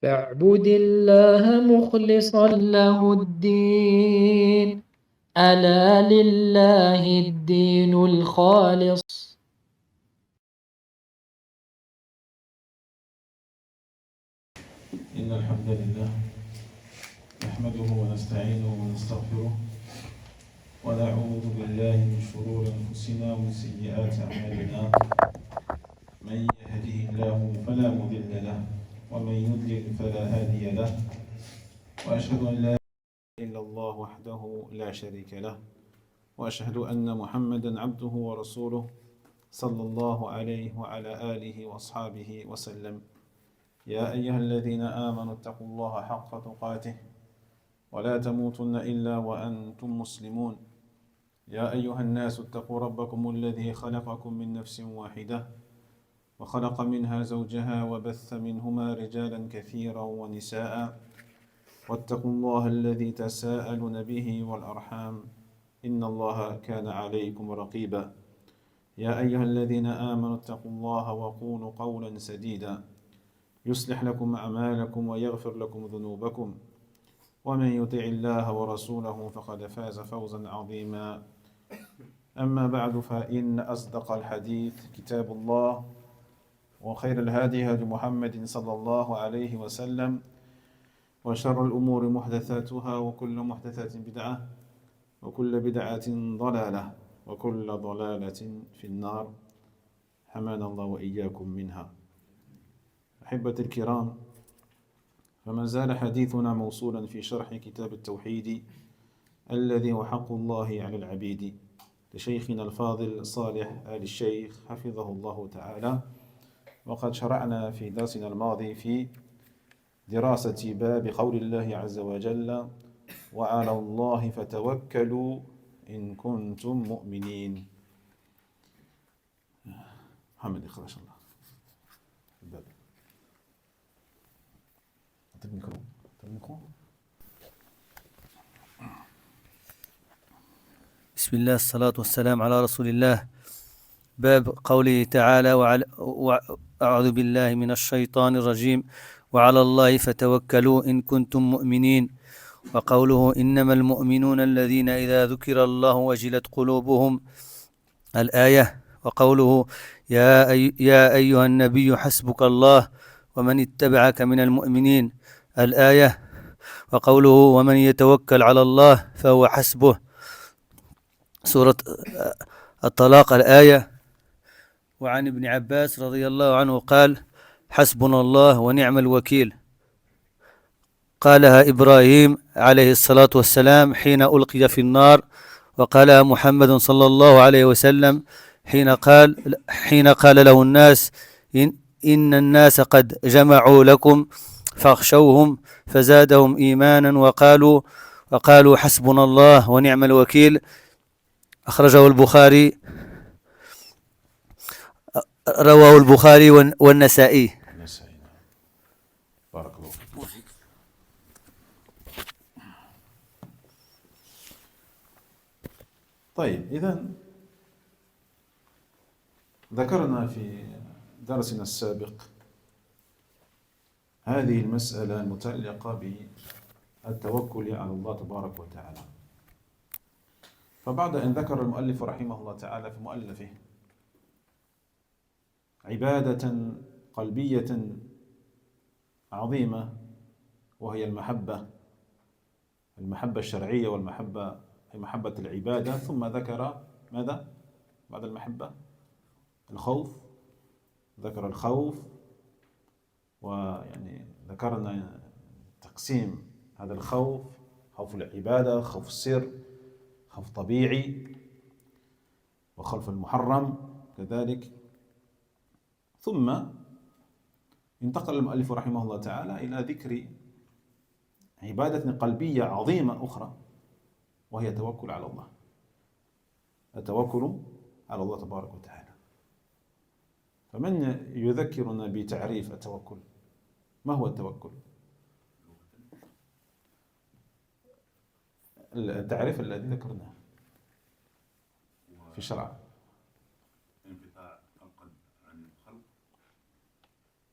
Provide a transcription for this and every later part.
فاعبد الله مخلصا له الدين، ألا لله الدين الخالص. إن الحمد لله نحمده ونستعينه ونستغفره ونعوذ بالله من شرور أنفسنا ومن سيئات أعمالنا. من يهده الله فلا مضل له ومن يضلل فلا هادي له، وأشهد أن لا إله إلا الله وحده لا شريك له، وأشهد أن محمدا عبده ورسوله صلى الله عليه وعلى آله وأصحابه وسلم. يا أيها الذين آمنوا اتقوا الله حق تقاته ولا تموتن إلا وأنتم مسلمون. يا أيها الناس اتقوا ربكم الذي خلقكم من نفس واحدة وخلق منها زوجها وبث منهما رجالا كثيرا ونساء، واتقوا الله الذي تساءلون به والأرحام إن الله كان عليكم رقيبا. يا أيها الذين آمنوا اتقوا الله وقولوا قولا سديدا يصلح لكم أعمالكم ويغفر لكم ذنوبكم، ومن يطع الله ورسوله فقد فاز فوزا عظيما. أما بعد، فإن أصدق الحديث كتاب الله، وخير الهادي هدي محمد صلى الله عليه وسلم، وشر الأمور محدثاتها، وكل محدثة بدعة، وكل بدعة ضلالة، وكل ضلالة في النار، حمانا الله وإياكم منها. أحبتي الكرام، فما زال حديثنا موصولا في شرح كتاب التوحيد الذي هو حق الله على العبيد لشيخنا الفاضل صالح آل الشيخ حفظه الله تعالى. وقد شرعنا في درسنا الماضي في دراسة باب قول الله عز وجل: وعلى الله فتوكلوا إن كنتم مؤمنين. محمد اقرأ إن شاء الله الباب. بسم الله، الصلاة والسلام على رسول الله. باب قوله تعالى: أعوذ بالله من الشيطان الرجيم، وعلى الله فتوكلوا إن كنتم مؤمنين. وقوله: إنما المؤمنون الذين إذا ذكر الله وجلت قلوبهم، الآية. وقوله: يا أيها النبي حسبك الله ومن اتبعك من المؤمنين، الآية. وقوله: ومن يتوكل على الله فهو حسبه، سورة الطلاق، الآية. وعن ابن عباس رضي الله عنه قال: حسبنا الله ونعم الوكيل. قالها إبراهيم عليه الصلاة والسلام حين ألقي في النار، وقالها محمد صلى الله عليه وسلم حين قال له الناس: إن الناس قد جمعوا لكم فاخشوهم، فزادهم إيمانا وقالوا حسبنا الله ونعم الوكيل. أخرجه البخاري، رواه البخاري والنسائي. بارك الله فيك. طيب، إذن ذكرنا في درسنا السابق هذه المسألة المتعلقة بالتوكل على الله تبارك وتعالى. فبعد أن ذكر المؤلف رحمه الله تعالى في مؤلفه عبادة قلبية عظيمة، وهي المحبة الشرعية والمحبة محبة العبادة، ثم ذكر ماذا بعد المحبة؟ الخوف. ذكر الخوف، ويعني ذكرنا تقسيم هذا الخوف: خوف العبادة، خوف السر، خوف طبيعي، وخوف المحرم كذلك. ثم انتقل المؤلف رحمه الله تعالى إلى ذكر عبادة قلبية عظيمة أخرى، وهي التوكل على الله. التوكل على الله تبارك وتعالى. فمن يذكرنا بتعريف التوكل؟ ما هو التوكل؟ التعريف الذي ذكرناه في الشرع: انقطاع القلب عن الخلق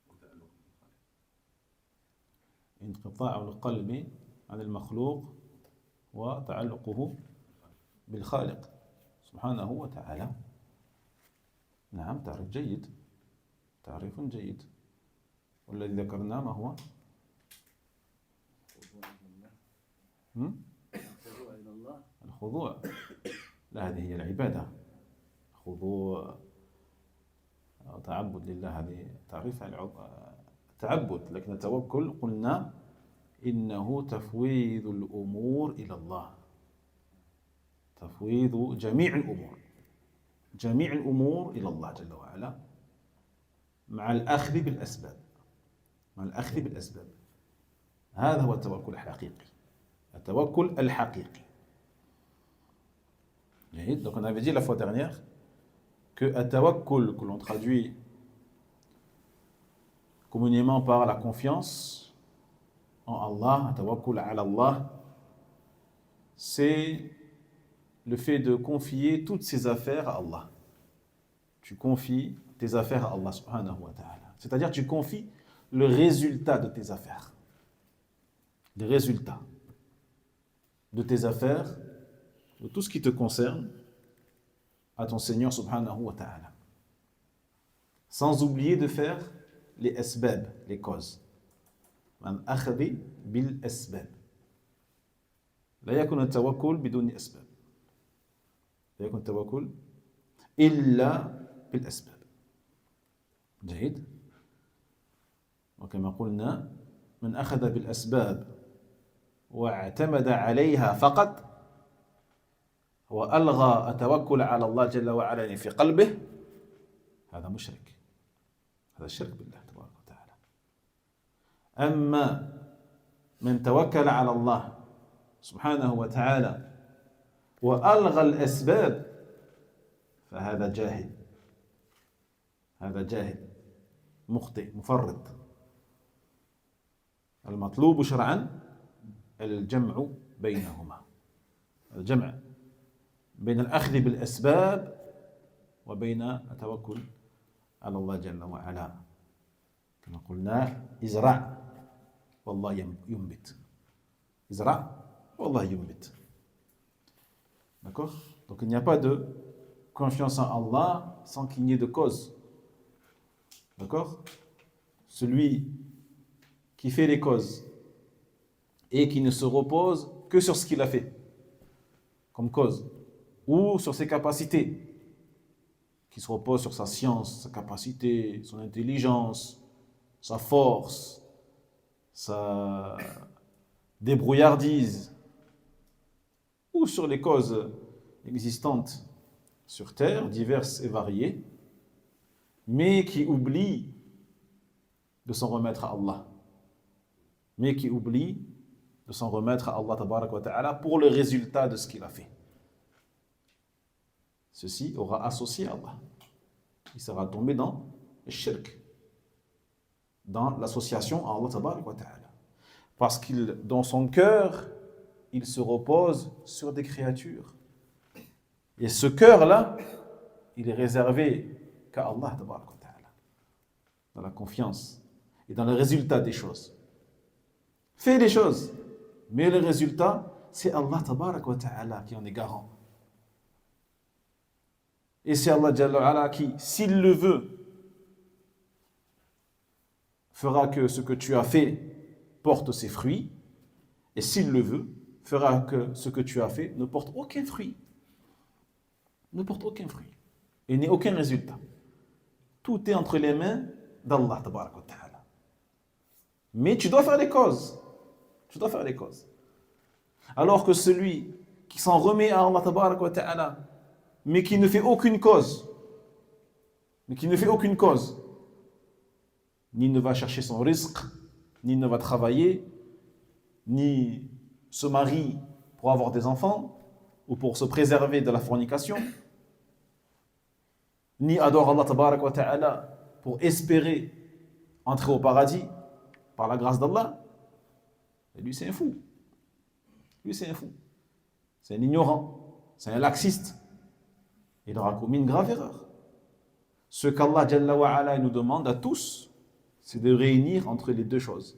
وتألق بالخالق. انقطاع القلب عن المخلوق وتعلقه بالخالق سبحانه وتعالى. نعم، تعريف جيد، تعريف جيد. والذي ذكرنا ما هو؟ الخضوع. لا، هذه هي العبادة، خضوع تعبد لله، هذه تعريف التعبد. لكن التوكل قلنا إنه تفويض الأمور إلى الله، تفويض جميع الأمور، جميع الأمور إلى الله جل وعلا، مع الأخذ بالأسباب، مع الأخذ بالأسباب. هذا هو التوكل الحقيقي، التوكل الحقيقي. Donc on avait dit la fois dernière que التوكل que l'on traduit communément par la confiance en Allah, التوكل على Allah, c'est le fait de confier toutes ses affaires à Allah. Tu confies tes affaires à Allah subhanahu wa ta'ala. C'est-à-dire tu confies le résultat de tes affaires. Les résultats de tes affaires, de tout ce qui te concerne, à ton Seigneur subhanahu wa ta'ala. Sans oublier de faire les asbab, les causes. Man akhadhi bil asbab. لا يكون التوكل بدون أسباب. لا يكون التوكل إلا بالأسباب. جيد. وكما قلنا من أخذ بالأسباب واعتمد عليها فقط وألغى التوكل على الله جل وعلا في قلبه، هذا مشرك، هذا الشرك بالله تبارك وتعالى. أما من توكل على الله سبحانه وتعالى وألغى الأسباب فهذا جاهل، هذا جاهل مخطئ مفرط. المطلوب شرعا الجمع بينهما، الجمع بين الأخذ بالأسباب وبين التوكل على الله جل وعلا. كما قلنا ازرع والله ينبت، ازرع والله ينبت. D'accord? Donc il n'y a pas de confiance en Allah sans qu'il n'y ait de cause. D'accord? Celui qui fait les causes et qui ne se repose que sur ce qu'il a fait comme cause, ou sur ses capacités, qui se repose sur sa science, sa capacité, son intelligence, sa force, sa débrouillardise, ou sur les causes existantes sur terre, diverses et variées, mais qui oublie de s'en remettre à Allah, mais qui oublie de s'en remettre à Allah tabarak wa ta'ala pour le résultat de ce qu'il a fait. Ceci aura associé Allah. Il sera tombé dans le shirk, dans l'association à Allah tabarak wa ta'ala. Parce qu'il, dans son cœur, il se repose sur des créatures. Et ce cœur-là, il est réservé qu'à Allah tabarak wa ta'ala, dans la confiance et dans le résultat des choses. Fais les choses, mais le résultat, c'est Allah tabarak wa ta'ala qui en est garant. Et c'est Allah Jalla wa Ala qui, s'il le veut, fera que ce que tu as fait porte ses fruits, et s'il le veut, fera que ce que tu as fait ne porte aucun fruit. Ne porte aucun fruit. Et n'ait aucun résultat. Tout est entre les mains d'Allah tabarak wa ta'ala. Mais tu dois faire les causes. Tu dois faire les causes. Alors que celui qui s'en remet à Allah tabarak wa ta'ala, mais qui ne fait aucune cause, ni ne va chercher son risque, ni ne va travailler, ni se marie pour avoir des enfants, ou pour se préserver de la fornication, ni adore Allah tabarak wa ta'ala pour espérer entrer au paradis par la grâce d'Allah, et lui c'est un fou. Lui c'est un fou. C'est un ignorant. C'est un laxiste. Il aura commis une grave erreur. Ce qu'Allah Jalla wa Ala nous demande à tous, c'est de réunir entre les deux choses.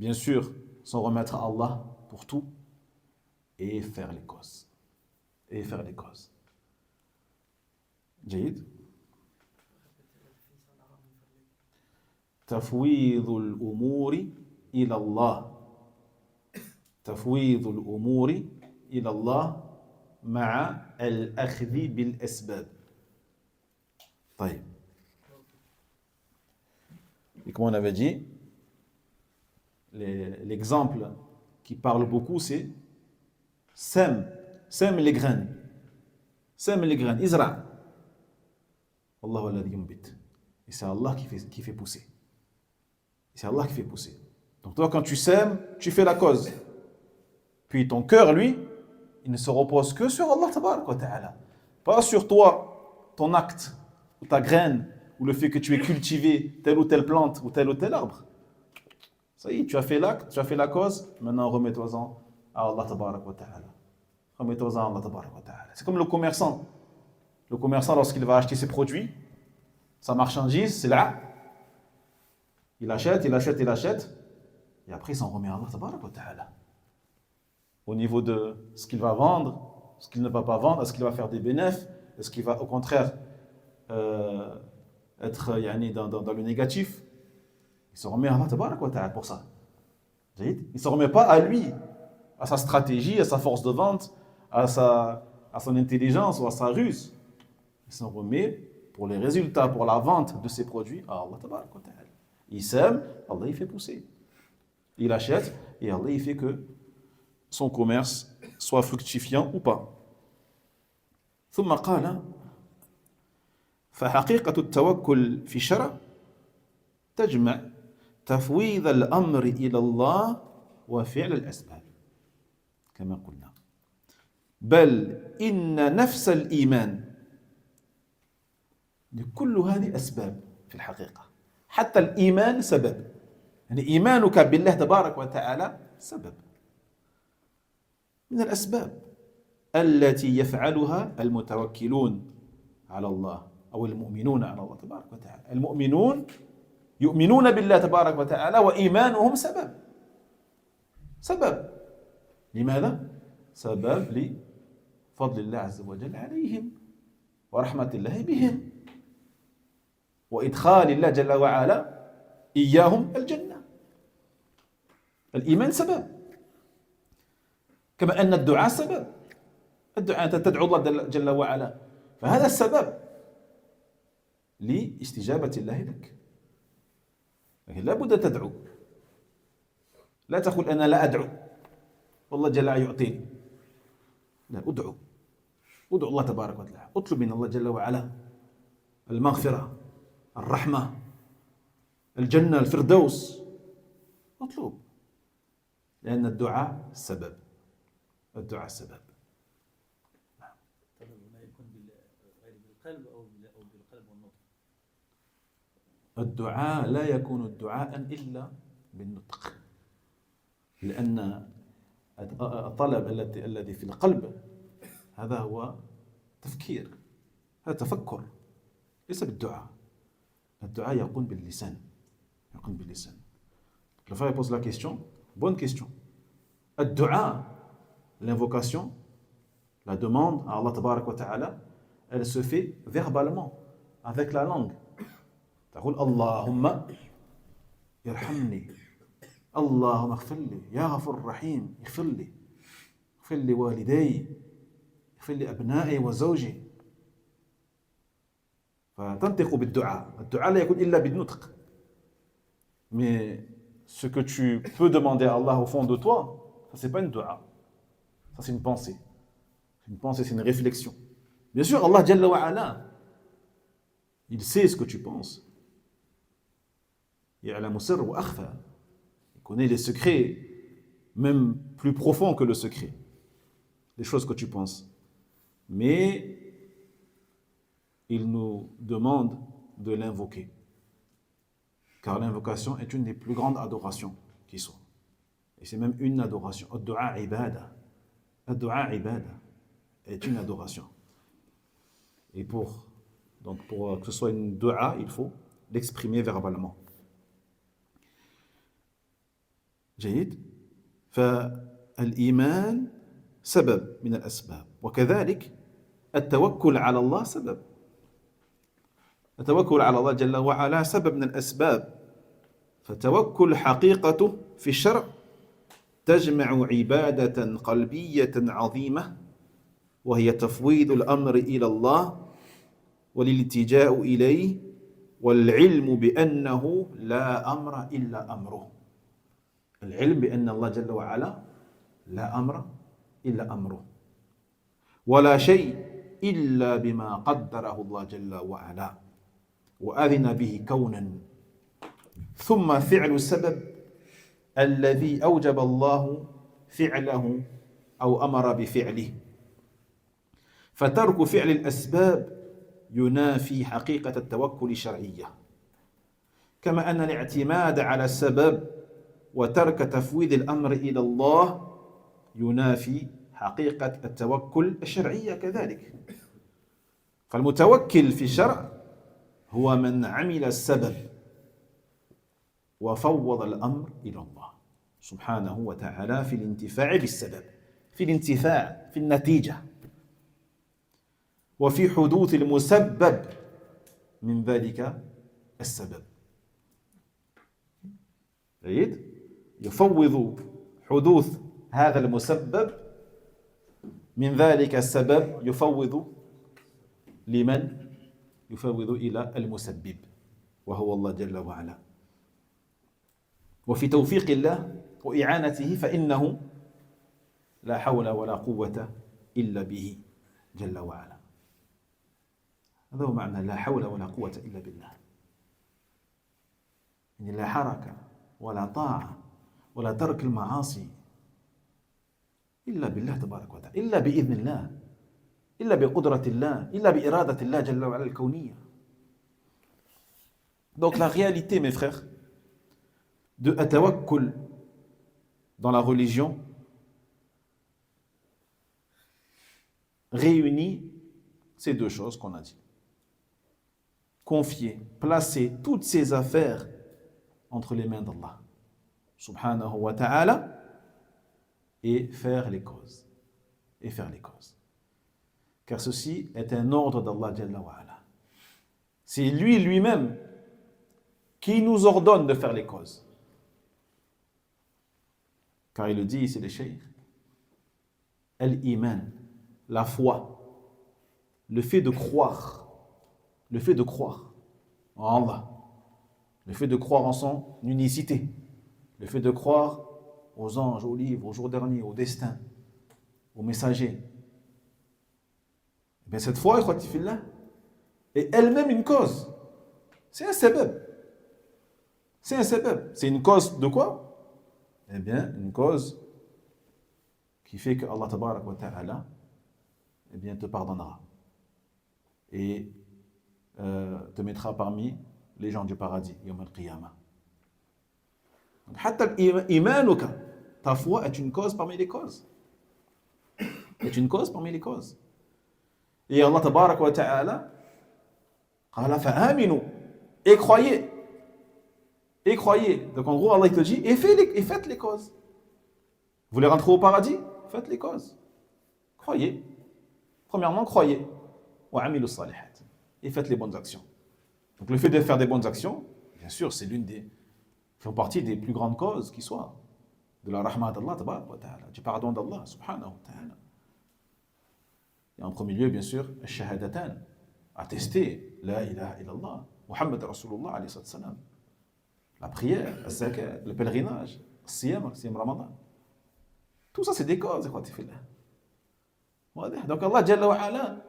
Bien sûr, s'en remettre à Allah pour tout et faire les causes. Et faire les causes. جيد. تفويض الأمور إلى الله. تفويض الأمور إلى الله مع الأخذ بالأسباب. طيب. Et comme on avait dit, l'exemple qui parle beaucoup, c'est sème les graines. Sème les graines. Isra. Wallahu alladhi yumbit. Et c'est Allah qui fait pousser. C'est Allah qui fait pousser. Donc toi, quand tu sèmes, tu fais la cause. Puis ton cœur, lui, il ne se repose que sur Allah tabarak wa ta'ala. Pas sur toi, ton acte, ou ta graine, ou le fait que tu aies cultivé telle ou telle plante, ou tel arbre. Ça y est, tu as fait l'acte, tu as fait la cause, maintenant remets-toi-en à Allah tabarak wa ta'ala. Remets-toi-en à Allah tabarak wa ta'ala. C'est comme le commerçant. Le commerçant, lorsqu'il va acheter ses produits, sa marchandise, c'est là. Il achète, et après il s'en remet à Allah tabarak wa ta'ala. Au niveau de ce qu'il va vendre, ce qu'il ne va pas vendre, est-ce qu'il va faire des bénéfices, est-ce qu'il va au contraire être dans le négatif, il se remet à Allah tabarak wa ta'ala pour ça. Il ne se remet pas à lui, à sa stratégie, à sa force de vente, à son intelligence ou à sa ruse. Il s'en remet pour les résultats, pour la vente de ses produits à Allah tabarak wa ta'ala. Il sème, Allah il fait pousser. Il achète et Allah il fait que son commerce soit fructifiant ou pas. ثم قال فحقيقة التوكل في الشرع تجمع تفويض الأمر إلى الله وفعل الأسباب كما قلنا بل إن نفس الإيمان كل هذه أسباب في الحقيقة حتى الإيمان سبب يعني إيمانك بالله تبارك وتعالى سبب من الأسباب التي يفعلها المتوكلون على الله أو المؤمنون على الله تبارك وتعالى. المؤمنون يؤمنون بالله تبارك وتعالى وإيمانهم سبب لماذا؟ سبب لفضل الله عز وجل عليهم ورحمة الله بهم وإدخال الله جل وعلا إياهم الجنة. الإيمان سبب كما أن الدعاء سبب. الدعاء أنت تدعو الله جل وعلا فهذا السبب لاستجابة الله لك. لكن لا بد تدعو. لا تقول أنا لا أدعو والله جل وعلا يعطيني. لا أدعو الله تبارك وتعالى. اطلب من الله جل وعلا المغفرة الرحمة الجنة الفردوس. اطلب لأن الدعاء سبب. الدعاء سبب. الدعاء لا يكون دعاء إلا بالنطق لأن الطلب الذي في القلب هذا هو تفكير هذا تفكر ليس بالدعاء. الدعاء يكون باللسان Le frère pose la question, bonne question. الدعاء, l'invocation, la demande à Allah tabarak wa ta'ala, elle se fait verbalement, avec la langue. تقول اللهم يرحمني اللهم اغفر لي يا غفور رحيم اغفر لي والدي اغفر لي أبنائي وزوجي. فتنطق بالدعاء. الدعاء لا يكون إلا بالنطق. Mais ce que tu peux demander à Allah au fond de toi, ça c'est pas une dua. Ça c'est une pensée. Une pensée, c'est une réflexion. Bien sûr, Allah Jalla wa Ala, il sait ce que tu penses. يعلم سر وأخفى. Il connaît les secrets, même plus profonds que le secret. Les choses que tu penses. Mais il nous demande de l'invoquer. Car l'invocation est une des plus grandes adorations qui sont. Et c'est même une adoration. Ad-du'a ibada. Ad-du'a ibada est une adoration. Et pour que ce soit une dua, il faut l'exprimer verbalement. جيد. فالإيمان سبب من الأسباب، وكذلك التوكل على الله سبب. التوكل على الله جل وعلا سبب من الأسباب. فتوكل حقيقته في الشرع تجمع عبادة قلبية عظيمة، وهي تفويض الأمر إلى الله والالتجاء إليه والعلم بأنه لا أمر إلا أمره. العلم بأن الله جل وعلا لا أمر إلا أمره، ولا شيء إلا بما قدره الله جل وعلا وأذن به كونا، ثم فعل السبب الذي أوجب الله فعله أو أمر بفعله. فترك فعل الأسباب ينافي حقيقة التوكل الشرعية، كما أن الاعتماد على السبب وترك تفويض الأمر إلى الله ينافي حقيقة التوكل الشرعية كذلك. فالمتوكل في الشرع هو من عمل السبب وفوض الأمر إلى الله سبحانه وتعالى في الانتفاع بالسبب، في الانتفاع في النتيجة، وفي حدوث المسبب من ذلك السبب. جيد؟ يفوض حدوث هذا المسبب من ذلك السبب، يفوض لمن؟ يفوض إلى المسبب وهو الله جل وعلا. وفي توفيق الله وإعانته فإنه لا حول ولا قوة إلا به جل وعلا. هذا هو معنى لا حول ولا قوة إلا بالله. يعني لا حركة ولا طاعة ولا ترك المعاصي إلا بالله تبارك وتعالى، إلا بإذن الله، إلا بقدرة الله، إلا بإرادة الله جل وعلا الكونية. Donc la réalité, mes frères, de tawakkul dans la religion réunit ces deux choses qu'on a dit. Confier, placer toutes ses affaires entre les mains d'Allah subhanahu wa ta'ala et faire les causes. Et faire les causes. Car ceci est un ordre d'Allah jalla wa ala. C'est lui-même qui nous ordonne de faire les causes. Car il le dit ici, les cheikh, al-iman, la foi, le fait de croire en Allah, le fait de croire en son unicité, le fait de croire aux anges, aux livres, au jour dernier, au destin, aux messagers. Et bien cette foi, ikhwati fillah, est elle-même une cause. C'est un sabab. C'est un sabab. C'est une cause de quoi? Eh bien, une cause qui fait que Allah tabarak wa ta'ala, eh bien, te pardonnera et te mettra parmi les gens du paradis, yawm al-qiyamah. Donc, hatta imanuka, ta foi est une cause parmi les causes. Est une cause parmi les causes. Et Allah tabarak wa ta'ala, qala fa'aminu, et croyez. Et croyez. Donc en gros, Allah te dit, et faites les causes. Vous voulez rentrer au paradis? Faites les causes. Croyez. Premièrement, croyez. Wa amilu salihat. Et faites les bonnes actions. Donc le fait de faire des bonnes actions, bien sûr, c'est fait partie des plus grandes causes qui soient. De la rahma d'Allah, tabarak wa ta'ala, du pardon d'Allah, subhanahu wa ta'ala. Et en premier lieu, bien sûr, al-shahadatan, attester, la ilaha illallah, Muhammad Rasulullah alayhi salam. La prière, la zakat, le pèlerinage, le siyam Ramadan. Tout ça, c'est des causes, ikhwati fillah. Donc Allah Jalla wa Ala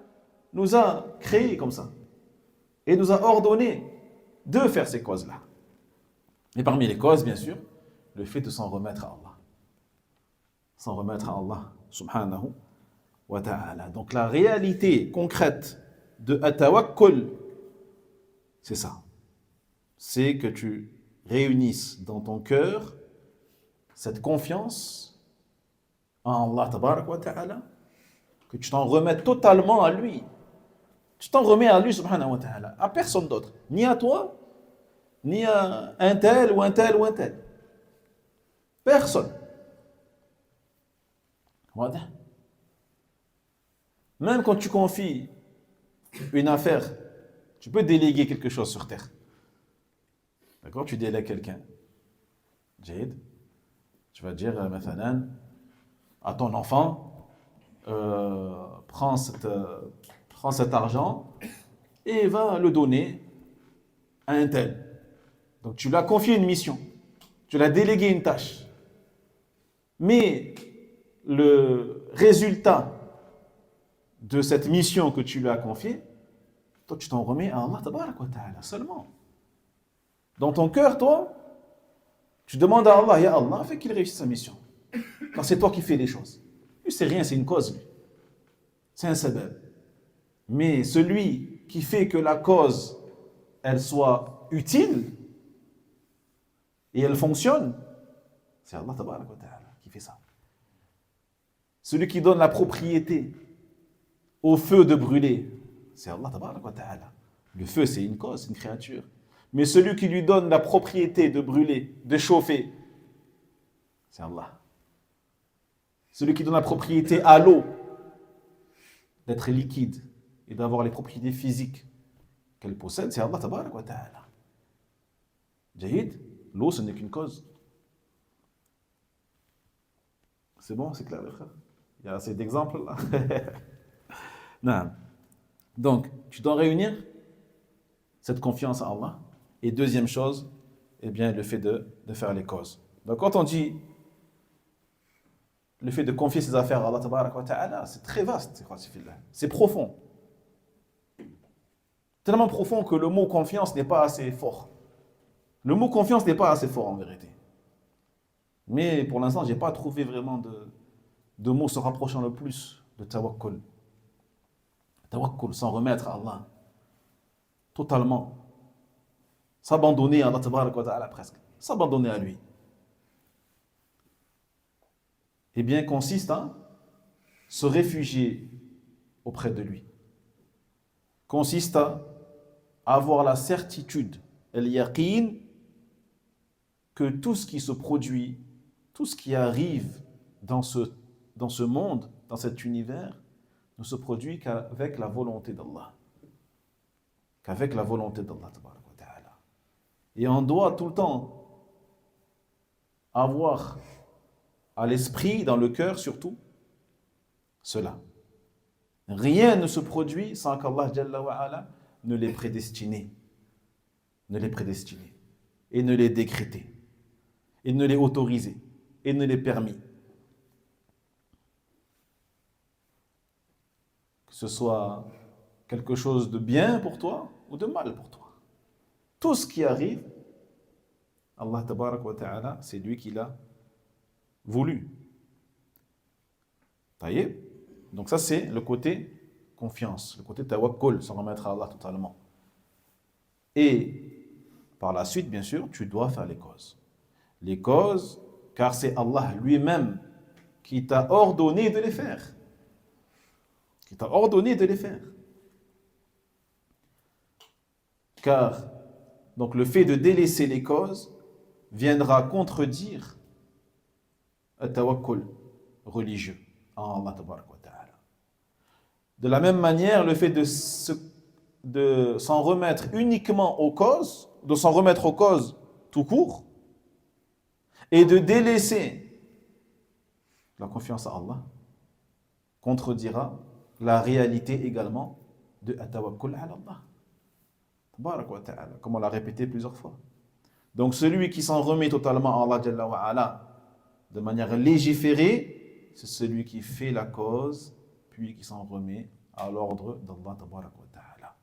nous a créés comme ça. Et nous a ordonné de faire ces causes-là. Et parmi les causes, bien sûr, le fait de s'en remettre à Allah. S'en remettre à Allah, subhanahu wa ta'ala. Donc la réalité concrète de at-tawakkul, c'est ça. C'est que tu réunisses dans ton cœur cette confiance en Allah tabarak wa ta'ala, que tu t'en remettes totalement à lui. Tu t'en remets à lui subhanahu wa ta'ala, à personne d'autre, ni à toi, ni à un tel ou un tel ou un tel. Personne. Voilà. Même quand tu confies une affaire, tu peux déléguer quelque chose sur terre. D'accord? Tu délègues quelqu'un. Jade. Tu vas dire, مثلا, à ton enfant, prends cet argent et va le donner à un tel. Donc tu lui as confié une mission. Tu lui as délégué une tâche. Mais le résultat de cette mission que tu lui as confiée, toi tu t'en remets à Allah tabarak wa ta'ala seulement. Dans ton cœur, toi, tu demandes à Allah, ya Allah, fais qu'il réussisse sa mission. Car c'est toi qui fais les choses. Lui, c'est rien, c'est une cause. Lui. C'est un sabab. Mais celui qui fait que la cause, elle soit utile et elle fonctionne, c'est Allah tabarak wa ta'ala qui fait ça. Celui qui donne la propriété au feu de brûler, c'est Allah tabarak wa ta'ala. Le feu, c'est une cause, une créature. Mais celui qui lui donne la propriété de brûler, de chauffer, c'est Allah. Celui qui donne la propriété à l'eau d'être liquide et d'avoir les propriétés physiques qu'elle possède, c'est Allah tabarak wa ta'ala. Jahid, l'eau, ce n'est qu'une cause. C'est bon, c'est clair, les frères? Il y a assez d'exemples là. Non. Donc, tu dois réunir cette confiance en Allah. Et deuxième chose, eh bien, le fait de faire les causes. Donc, quand on dit le fait de confier ses affaires à Allah tabarak wa ta'ala, c'est très vaste, c'est profond. Tellement profond que le mot confiance n'est pas assez fort. Le mot confiance n'est pas assez fort en vérité. Mais pour l'instant, je n'ai pas trouvé vraiment de mots se rapprochant le plus de tawakkul. Tawakkul, s'en remettre à Allah. Totalement. S'abandonner à Allah tabarak wa ta'ala presque. S'abandonner à lui. Eh bien, consiste à se réfugier auprès de lui. Consiste à avoir la certitude, el-yaqin, que tout ce qui se produit, tout ce qui arrive dans ce monde, dans cet univers, ne se produit qu'avec la volonté d'Allah. Qu'avec la volonté d'Allah. Et on doit tout le temps avoir à l'esprit, dans le cœur surtout, cela. Rien ne se produit sans qu'Allah Jalla wa Ala ne l'ait prédestiné. Ne l'ait prédestiné. Et ne l'ait décrété. Et ne l'ait autorisé. Et ne l'ait permis. Que ce soit quelque chose de bien pour toi ou de mal pour toi. Tout ce qui arrive, Allah tabarak wa ta'ala, c'est lui qui l'a voulu. Taïeb. Donc ça c'est le côté confiance, le côté tawakkul, s'en remettre à Allah totalement. Et par la suite, bien sûr, tu dois faire les causes. Les causes, car c'est Allah lui-même qui t'a ordonné de les faire. Qui t'a ordonné de les faire. Car donc le fait de délaisser les causes viendra contredire le tawakkul religieux en Allah tabarak wa ta'ala. De la même manière, le fait de s'en remettre uniquement aux causes, de s'en remettre aux causes tout court, et de délaisser la confiance à Allah, contredira la réalité également de tawakkul ala Allah. Tabarak wa ta'ala, comme on l'a répété plusieurs fois. Donc celui qui s'en remet totalement à Allah Jalla wa Ala de manière légiférée, c'est celui qui fait la cause, puis qui s'en remet à l'ordre d'Allah Tabarak wa Ta'ala.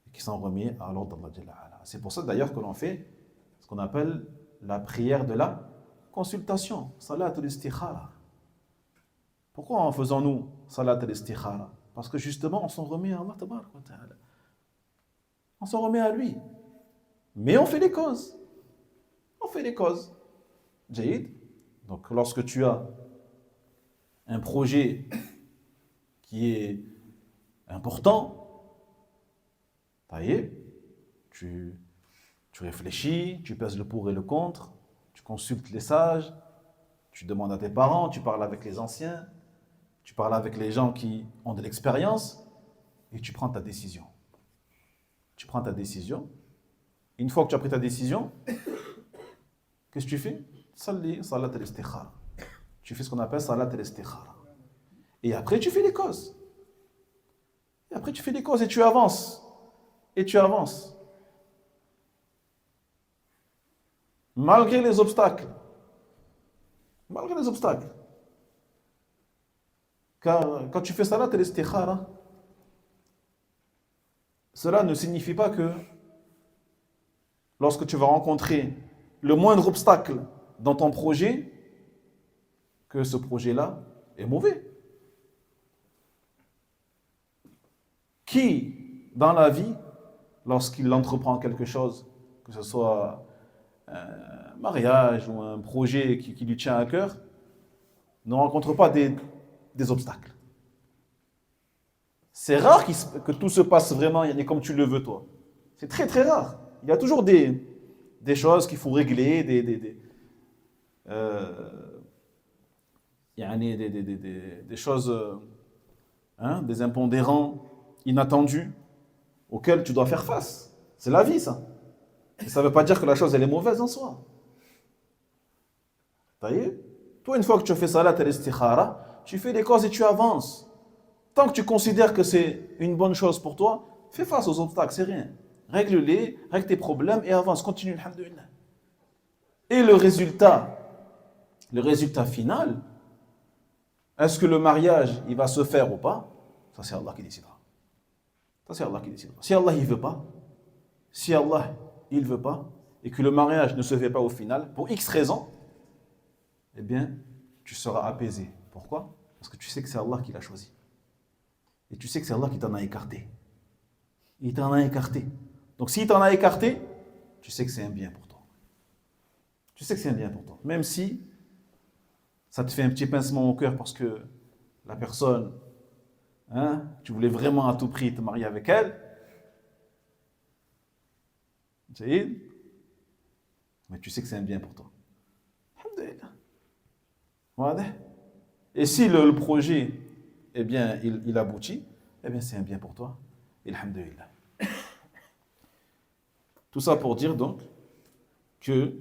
Et qui s'en remet à l'ordre d'Allah Jalla wa Ala. C'est pour ça d'ailleurs que l'on fait ce qu'on appelle la prière de la consultation, salat al-istikhara. Pourquoi en faisons-nous salat al-istikhara? Parce que justement on s'en remet à Allah Tabarak wa Ta'ala. On s'en remet à lui. Mais on fait les causes. On fait les causes. Jahid. Donc lorsque tu as un projet qui est important, tu réfléchis, tu pèses le pour et le contre, tu consultes les sages, tu demandes à tes parents, tu parles avec les anciens, tu parles avec les gens qui ont de l'expérience et tu prends ta décision. Tu prends ta décision. Une fois que tu as pris ta décision, qu'est-ce que tu fais? Salli, salat al-istikhara. Tu fais ce qu'on appelle salat al-istikhara. Et après, tu fais les causes. Et après, tu fais les causes et tu avances. Et tu avances. Malgré les obstacles. Malgré les obstacles. Car quand tu fais salat al-istikhara, cela ne signifie pas que lorsque tu vas rencontrer le moindre obstacle dans ton projet, que ce projet-là est mauvais. Qui, dans la vie, lorsqu'il entreprend quelque chose, que ce soit un mariage ou un projet qui lui tient à cœur, ne rencontre pas des obstacles. C'est rare que tout se passe vraiment comme tu le veux toi. C'est très très rare. Il y a toujours des choses qu'il faut régler, des choses, des impondérants inattendus auxquels tu dois faire face. C'est la vie, ça. Et ça ne veut pas dire que la chose elle est mauvaise en soi. Vous voyez? Toi, une fois que tu as fait salat al-istikhara, tu fais les causes et tu avances. Tant que tu considères que c'est une bonne chose pour toi, fais face aux obstacles, c'est rien. Règle-les, règle tes problèmes et avance, continue, alhamdoulilah. Et le résultat final, est-ce que le mariage, il va se faire ou pas? Ça, c'est Allah qui décidera. Ça, c'est Allah qui décidera. Si Allah, il veut pas, si Allah, il veut pas, et que le mariage ne se fait pas au final, pour X raisons, eh bien, tu seras apaisé. Pourquoi? Parce que tu sais que c'est Allah qui l'a choisi. Et tu sais que c'est Allah qui t'en a écarté. Il t'en a écarté. Donc s'il t'en a écarté, tu sais que c'est un bien pour toi. Tu sais que c'est un bien pour toi. Même si ça te fait un petit pincement au cœur parce que la personne, tu voulais vraiment à tout prix te marier avec elle. Mais tu sais que c'est un bien pour toi. Alhamdulillah. Voilà. Et si le projet, eh bien, il aboutit, eh bien, c'est un bien pour toi. Alhamdulillah. Tout ça pour dire donc que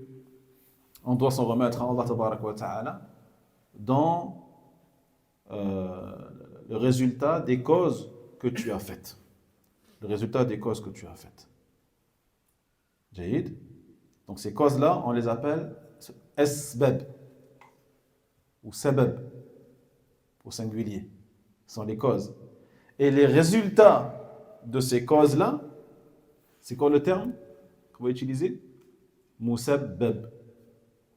on doit s'en remettre à Allah tabaraka wa ta'ala dans le résultat des causes que tu as faites. Le résultat des causes que tu as faites. Jaïd. Donc ces causes-là, on les appelle asbab ou sabab au singulier. Ce sont les causes. Et les résultats de ces causes-là, c'est quoi le terme qu'on va utiliser? Musabbab.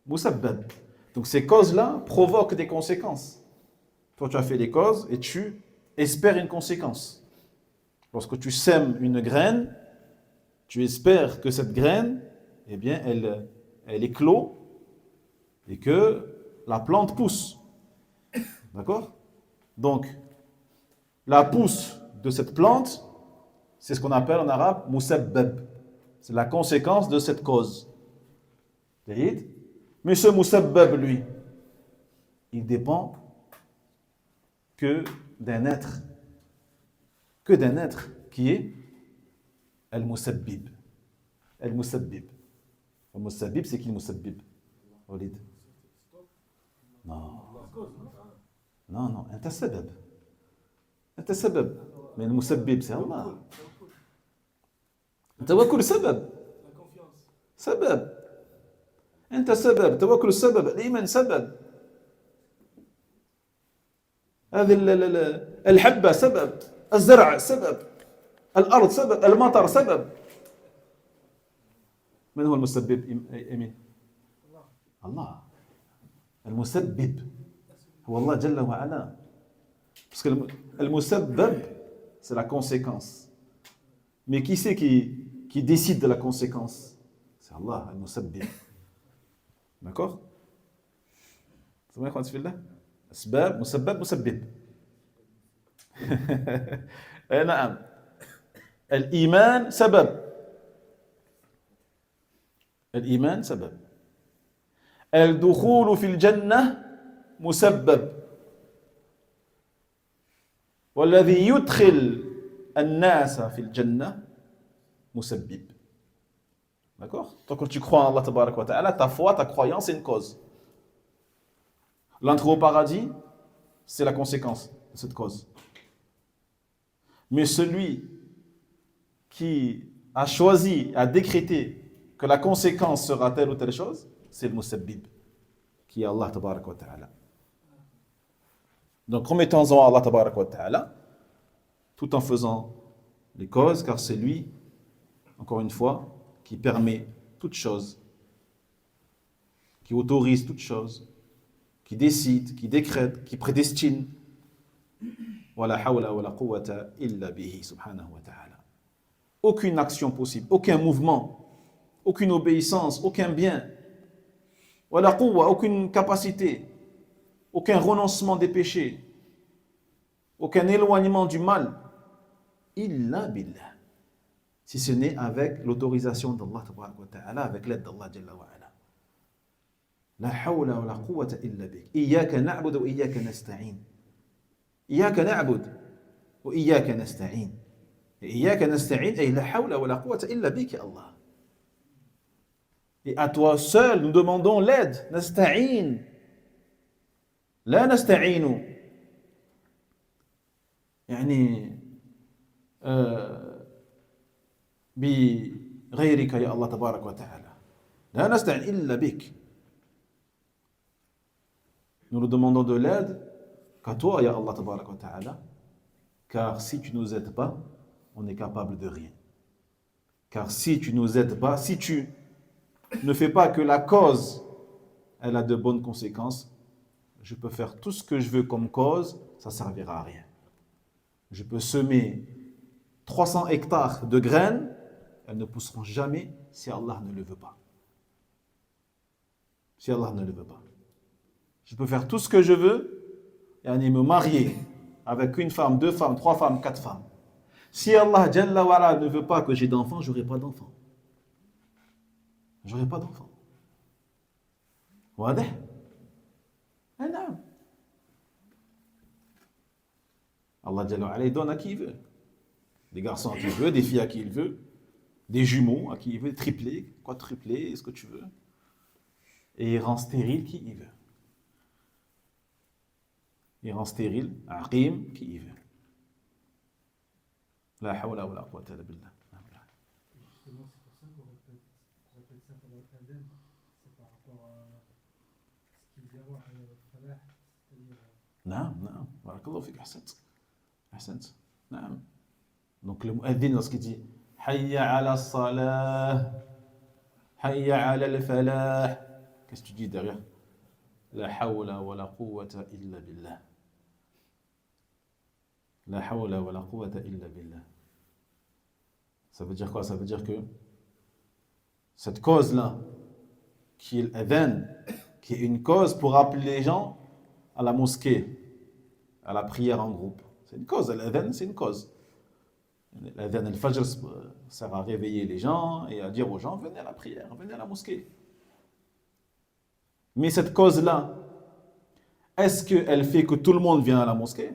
Musabbab. Donc ces causes-là provoquent des conséquences. Toi, tu as fait les causes et tu espères une conséquence. Lorsque tu sèmes une graine, tu espères que cette graine, eh bien, elle éclot et que la plante pousse. D'accord? Donc, la pousse de cette plante, c'est ce qu'on appelle en arabe musabbab. C'est la conséquence de cette cause. Mais ce musabbab, lui, il dépend que d'un être qui est al-musabbib. Al-musabbib. Al-musabbib, c'est qui le musabbib? Walid? Non. Non, anta sabab. Anta sabab. Mais le musabbib, c'est Allah. Tawakkul sabab. سبب أنت سبب توكل السبب الإيمان سبب هذه الحبة سبب الزرع سبب الأرض سبب المطر سبب من هو المسبب أمين الله المسبب هو الله جل وعلا parce que le musabbab c'est la conséquence mais qui c'est qui décide de la conséquence? C'est Allah, al-musabbib. D'accord? C'est bon, tu fais là? Asbab, musabbab, musabbib. نعم. الإيمان سبب. الإيمان سبب. الدخول في الجنة مسبب والذي يدخل الناس في الجنة مسبب. D'accord? Donc quand tu crois en Allah tabarak wa ta'ala, ta foi, ta croyance, c'est une cause. L'entrée au paradis, c'est la conséquence de cette cause. Mais celui qui a choisi, a décrété que la conséquence sera telle ou telle chose, c'est le musabbib, qui est Allah tabarak wa ta'ala. Donc remettons-en à Allah tabarak wa ta'ala, tout en faisant les causes, car c'est lui, encore une fois, qui permet toute chose, qui autorise toute chose, qui décide, qui décrète, qui prédestine. Wala hawla wala quwwata illa bihi subhanahu wa ta'ala. Aucune action possible, aucun mouvement, aucune obéissance, aucun bien, wala quwwa, aucune capacité, aucun renoncement des péchés, aucun éloignement du mal, illa billah. Si ce n'est avec l'autorisation d'Allah tabaraka wa ta'ala, avec l'aide d'Allah jalla wa ala. La hawla wa la quwwata illa bik. Iyyaka na'budu wa iyyaka nasta'in. Iyyaka na'budu wa iyyaka nasta'in. Iyyaka nasta'in, ay la hawla wa la quwwata illa bik ya Allah. Et à toi seul, nous demandons l'aide. Nasta'in. La nasta'inu. Yani بغيرك يا الله تبارك وتعالى لا نستعين إلا بك. Nous nous demandons de l'aide qu'à toi ya Allah تبارك وتعالى, car si tu nous aides pas, on est capable de rien. Car si tu nous aides pas, si tu ne fais pas que la cause elle a de bonnes conséquences, je peux faire tout ce que je veux comme cause, ça servira à rien. Je peux semer 300 hectares de graines, elles ne pousseront jamais si Allah ne le veut pas. Si Allah ne le veut pas. Je peux faire tout ce que je veux, et me marier avec une femme, deux femmes, trois femmes, quatre femmes. Si Allah Jalla wa ala ne veut pas que j'ai d'enfants, j'aurai pas d'enfants. J'aurai pas d'enfants. واضح؟ نعم. Allah Jalla wa ala, il donne à qui il veut. Des garçons à qui il veut, des filles à qui il veut, des jumeaux à qui il veut, triplés, quadruplés, ce que tu veux. Et il rend stérile qui il veut. Il rend stérile, aqim, qui il veut. La hawla wa la quwwata illa billah. Justement, c'est pour ça qu'on appelle ça pendant l'Adam, c'est par rapport à ce qu'il vient voir Falah, c'est-à-dire. Non, non, barakallahu fik, ahsant. Ahsant, non. Donc le mu'adhin, lorsqu'il dit Hayya ala salah, Hayya ala al-falah, qu'est-ce que tu dis derrière? La hawla wa la quwwata illa billah. La hawla wa la quwwata illa billah. Ça veut dire quoi? Ça veut dire que cette cause-là, qui est l'adhan, qui est une cause pour appeler les gens à la mosquée, à la prière en groupe. C'est une cause, l'adhan, c'est une cause. L'adhan al-fajr sert à réveiller les gens et à dire aux gens, venez à la prière, venez à la mosquée. Mais cette cause-là, est-ce qu'elle fait que tout le monde vient à la mosquée?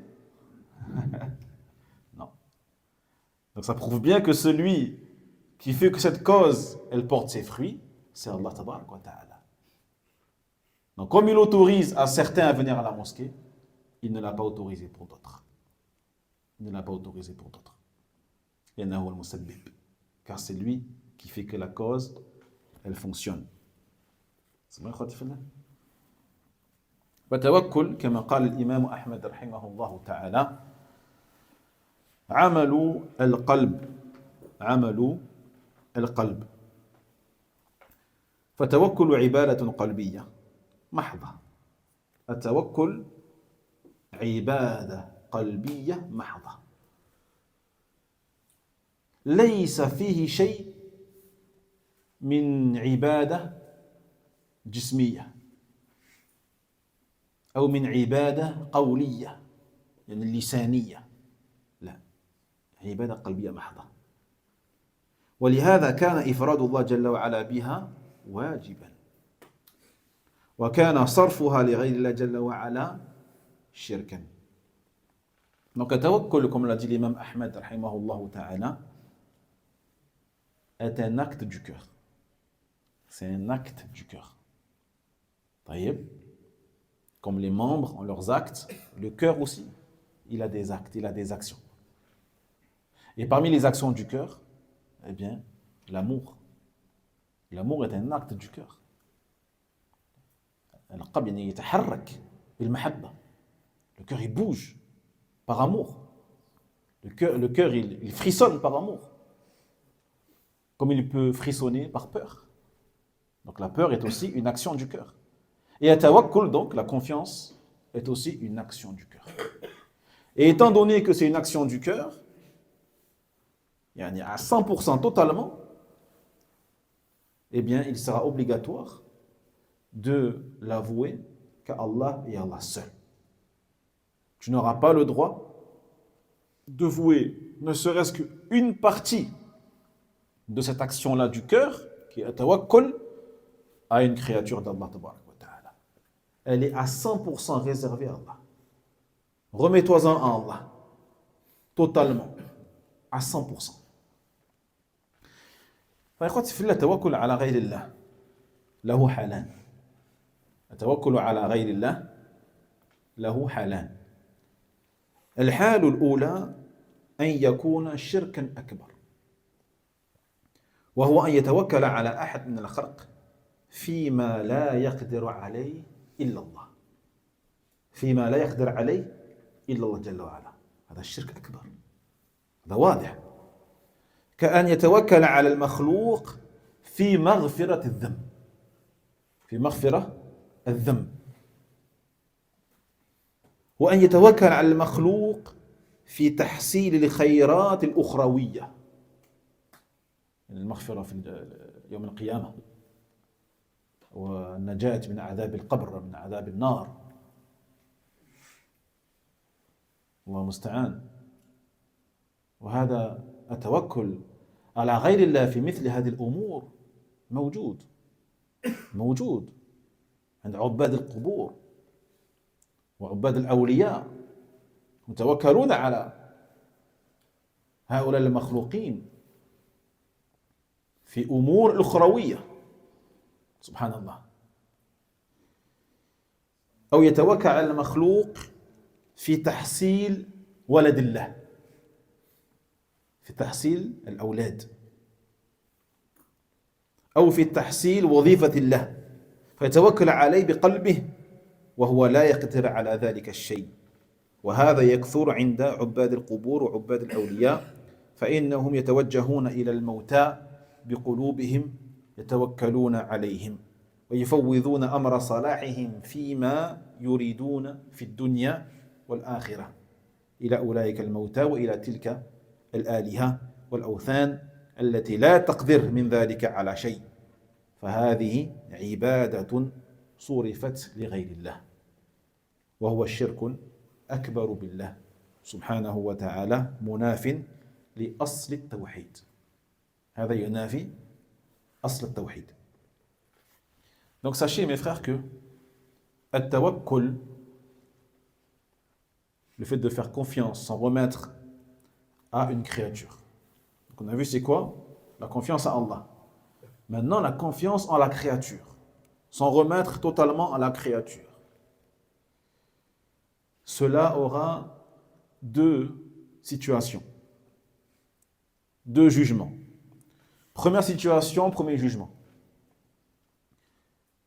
Non. Donc ça prouve bien que celui qui fait que cette cause, elle porte ses fruits, c'est Allah tabarak wa ta'ala. Donc comme il autorise à certains à venir à la mosquée, il ne l'a pas autorisé pour d'autres. Il ne l'a pas autorisé pour d'autres. Yannahu al-musabbib. Car c'est lui qui fait que la cause, elle fonctionne. C'est bon, khati fillah. وتوكل كما قال الإمام أحمد رحمه الله تعالى عمل القلب فتوكل عبادة قلبية محضة. التوكل عبادة قلبية محضة ليس فيه شيء من عبادة جسمية أو من عبادة قولية يعني اللسانية، لا، عبادة قلبية محضة. ولهذا كان إفراد الله جل وعلا بها واجبا وكان صرفها لغير الله جل وعلا شركا. Donc le tawakkul, comme l'a dit l'imam Ahmed rahimahullah ta'ala, est un acte du cœur. C'est un acte du cœur. طيب. Comme les membres ont leurs actes, le cœur aussi, il a des actes, il a des actions. Et parmi les actions du cœur, eh bien, l'amour. L'amour est un acte du cœur. القلب يعني يتحرك بالمحبة. Le cœur, il bouge par amour. Le cœur il frissonne par amour. Comme il peut frissonner par peur. Donc la peur est aussi une action du cœur. Et à tawakkul, donc, la confiance est aussi une action du cœur. Et étant donné que c'est une action du cœur, yani à 100% totalement, eh bien, il sera obligatoire de l'avouer qu'à Allah et Allah seul. Tu n'auras pas le droit de vouer ne serait-ce qu'une partie de cette action-là du cœur, qui est tawakkul, à une créature d'Allah tabarak wa ta'ala. Elle est à 100% réservée à Allah. Remets-toi-en à Allah. Totalement. À 100%. فإخوتي في الله التوكل على غير الله له حالان. التوكل على غير الله له حالان. الحال الأولى أن يكون شركا أكبر، وهو أن يتوكل على أحد من الخلق فيما لا يقدر عليه إلا الله. فيما لا يقدر عليه إلا الله جل وعلا. هذا الشرك أكبر، هذا واضح. كأن يتوكل على المخلوق في مغفرة الذنب، في مغفرة الذنب، وأن يتوكل على المخلوق في تحصيل الخيرات الأخروية، المغفرة في يوم القيامة، والنجاة من عذاب القبر، من عذاب النار. الله المستعان. وهذا التوكل على غير الله في مثل هذه الأمور موجود عند عباد القبور وعباد الأولياء، متوكلون على هؤلاء المخلوقين في أمور أخروية. سبحان الله. أو يتوكل على المخلوق في تحصيل ولد الله، في تحصيل الأولاد، أو في تحصيل وظيفة الله، فيتوكل عليه بقلبه وهو لا يقدر على ذلك الشيء. وهذا يكثر عند عباد القبور وعباد الأولياء، فإنهم يتوجهون إلى الموتى بقلوبهم، يتوكلون عليهم ويفوضون أمر صلاحهم فيما يريدون في الدنيا والآخرة إلى أولئك الموتى وإلى تلك الآلهة والأوثان التي لا تقدر من ذلك على شيء. فهذه عبادة صرفت لغير الله، وهو الشرك أكبر بالله سبحانه وتعالى، مناف لأصل التوحيد. هذا ينافي أصل التوحيد. Donc sachez mes frères que التوكل, le fait de faire confiance, s'en remettre à une créature. Donc on a vu c'est quoi? La confiance à Allah. Maintenant la confiance en la créature, s'en remettre totalement à la créature. Cela aura deux situations, deux jugements. Première situation, premier jugement.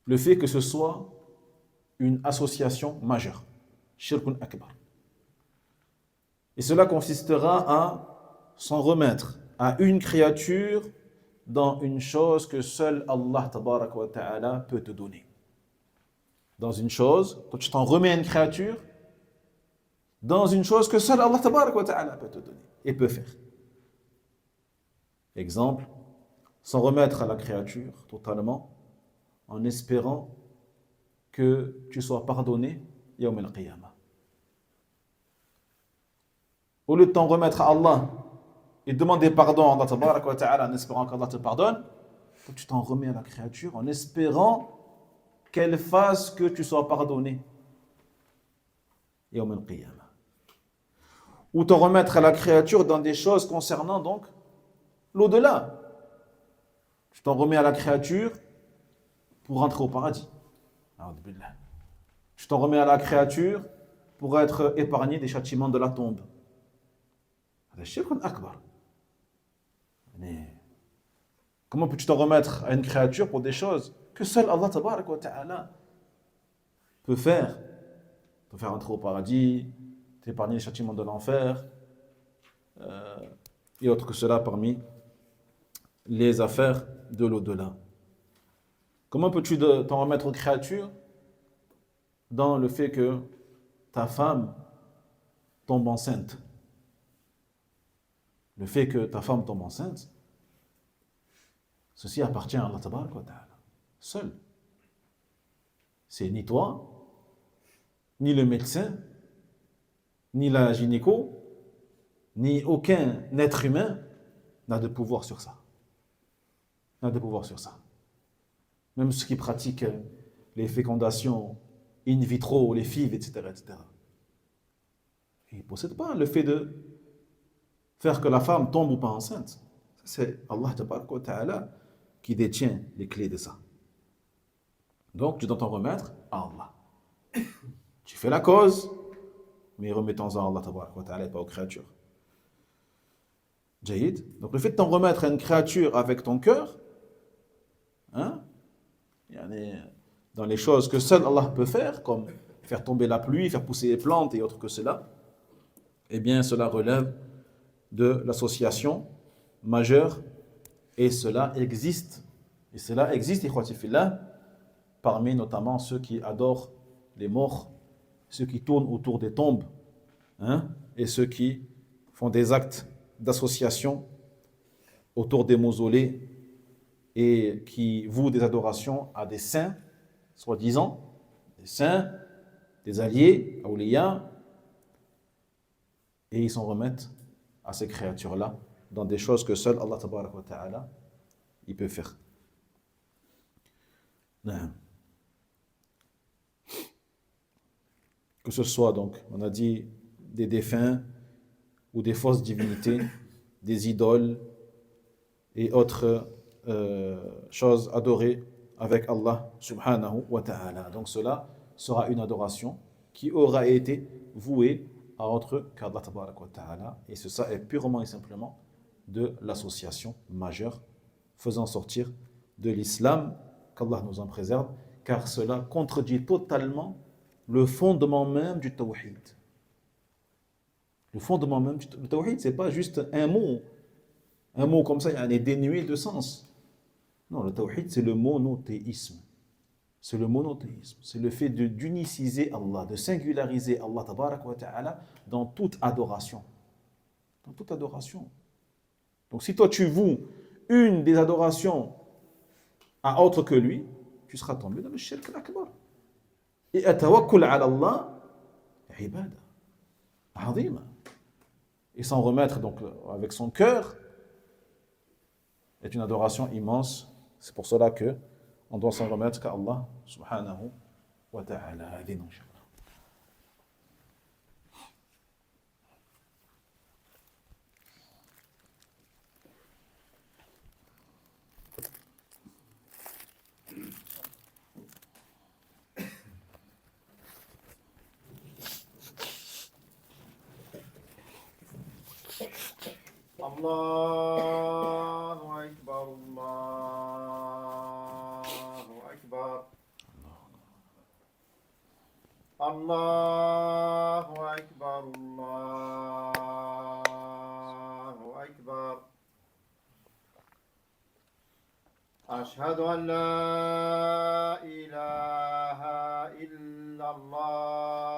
Le fait que ce soit une association majeure, shirkun akbar. Et cela consistera à s'en remettre à une créature dans une chose que seul Allah tabarak wa ta'ala peut te donner. Dans une chose, toi tu t'en remets à une créature, dans une chose que seul Allah tabarak wa ta'ala peut te donner et peut faire. Exemple, s'en remettre à la créature totalement en espérant que tu sois pardonné yawm al-qiyamah. Au lieu de t'en remettre à Allah et demander pardon à Allah tabarak wa ta'ala en espérant qu'Allah te pardonne, tu t'en remets à la créature en espérant qu'elle fasse que tu sois pardonné. Yawm al-Qiyamah. Ou t'en remettre à la créature dans des choses concernant donc l'au-delà. Tu t'en remets à la créature pour rentrer au paradis. Tu t'en remets à la créature pour être épargné des châtiments de la tombe. C'est shirk akbar. Comment peux-tu t'en remettre à une créature pour des choses que seul Allah tabarak wa ta'ala peut faire? Peut faire entrer au paradis, t'épargner les châtiments de l'enfer, et autres que cela parmi les affaires de l'au-delà. Comment peux-tu t'en remettre aux créatures dans le fait que ta femme tombe enceinte? Le fait que ta femme tombe enceinte, ceci appartient à Allah tabarak wa ta'ala, seul. C'est ni toi, ni le médecin, ni la gynéco, ni aucun être humain n'a de pouvoir sur ça. N'a de pouvoir sur ça. Même ceux qui pratiquent les fécondations in vitro, les FIV, etc., etc. Ils ne possèdent pas le fait de faire que la femme tombe ou pas enceinte. C'est Allah tabaraka wa ta'ala qui détient les clés de ça. Donc, tu dois t'en remettre à Allah. Tu fais la cause, mais remettons-en à Allah tabaraka wa ta'ala et pas aux créatures. Jaïd. Donc, le fait de t'en remettre à une créature avec ton cœur, hein, dans les choses que seul Allah peut faire, comme faire tomber la pluie, faire pousser les plantes et autres que cela, eh bien, cela relève de l'association majeure et cela existe. Et cela existe, ikhwati fillah, parmi notamment ceux qui adorent les morts, ceux qui tournent autour des tombes, hein, et ceux qui font des actes d'association autour des mausolées et qui vouent des adorations à des saints, soi-disant, des saints, des alliés, awliya, et ils s'en remettent à ces créatures-là dans des choses que seul Allah tabaraka wa ta'ala il peut faire. Que ce soit donc, on a dit, des défunts ou des fausses divinités, des idoles et autres choses adorées avec Allah subhanahu wa ta'ala. Donc cela sera une adoration qui aura été vouée à autre qu'Allah tabaraka wa ta'ala, et ça est purement et simplement de l'association majeure faisant sortir de l'islam, qu'Allah nous en préserve, car cela contredit totalement le fondement même du tawhid. Le fondement même du tawhid, c'est pas juste un mot comme ça, il est dénué de sens. Non, le tawhid, c'est le monothéisme. C'est le monothéisme. C'est le fait d'uniciser Allah, de singulariser Allah tabaraka wa ta'ala dans toute adoration. Dans toute adoration. Donc si toi tu voues une des adorations à autre que lui, tu seras tombé dans le shirk al-akbar. Et atawakkul ala Allah, ibada, azima. Et s'en remettre donc avec son cœur est une adoration immense. C'est pour cela que on doit s'en remettre qu'à Allah subhanahu wa ta'ala. Allahu Akbar, Allahu Akbar. Allahu Akbar, Allahu Akbar. Ashhadu an la ilaha illallah.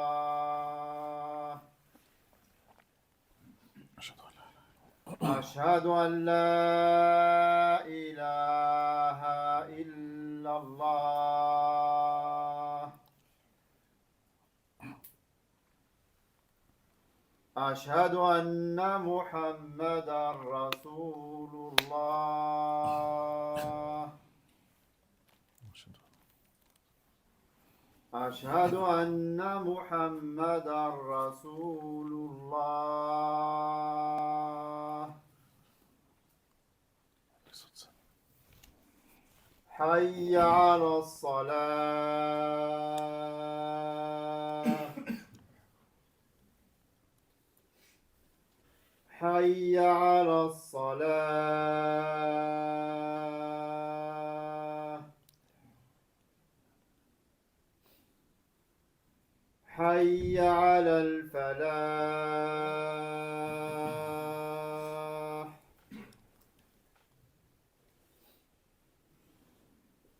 أشهد أن لا إله إلا الله. أشهد أن محمدا رسول الله. أشهد أن محمدا رسول الله. حي على الصلاة. حي على الصلاة. حي على الفلاح.